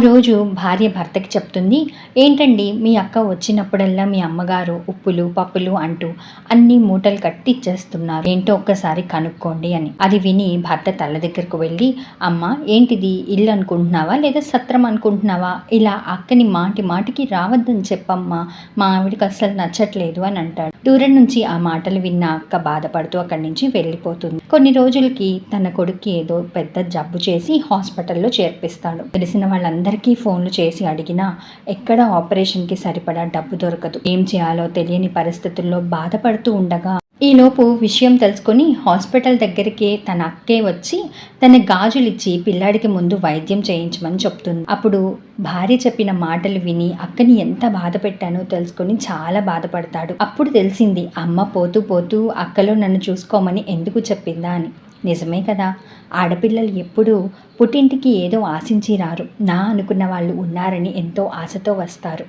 రోజు భార్య భర్తకి చెప్తుంది, "ఏంటండి మీ అక్క వచ్చినప్పుడల్లా మీ అమ్మగారు ఉప్పులు, పప్పులు అంటూ అన్ని మూటలు కట్టి ఇచ్చేస్తున్నారు. ఏంటో ఒక్కసారి కనుక్కోండి" అని. అది విని భర్త తల దగ్గరకు వెళ్ళి, "అమ్మ ఏంటిది ఇల్లు అనుకుంటున్నావా లేదా సత్రం అనుకుంటున్నావా? ఇలా అక్కని మాటి మాటికి రావద్దని చెప్పమ్మా. మా ఆవిడకి అస్సలు నచ్చట్లేదు" అని అంటాడు. దూరం నుంచి ఆ మాటలు విన్న అక్క బాధపడుతూ అక్కడి నుంచి వెళ్ళిపోతుంది. కొన్ని రోజులకి తన కొడుక్కి ఏదో పెద్ద జబ్బు చేసి హాస్పిటల్లో చేర్పిస్తాడు. తెలిసిన వాళ్ళందరికీ ఫోన్లు చేసి అడిగినా ఎక్కడ ఆపరేషన్కి సరిపడా డబ్బు దొరకదు. ఏం చేయాలో తెలియని పరిస్థితుల్లో బాధపడుతూ ఉండగా ఈలోపు విషయం తెలుసుకొని హాస్పిటల్ దగ్గరికి తన అక్కే వచ్చి తన గాజులిచ్చి పిల్లాడికి ముందు వైద్యం చేయించమని చెప్తుంది. అప్పుడు భార్య చెప్పిన మాటలు విని అక్కని ఎంత బాధ పెట్టానో తెలుసుకొని చాలా బాధపడతాడు. అప్పుడు తెలిసింది అమ్మ పోతూ పోతూ అక్కలో నన్ను చూసుకోమని ఎందుకు చెప్పిందా అని. నిజమే కదా, ఆడపిల్లలు ఎప్పుడూ పుట్టింటికి ఏదో ఆశించి రారు. నా అనుకున్న వాళ్ళు ఉన్నారని ఎంతో ఆశతో వస్తారు.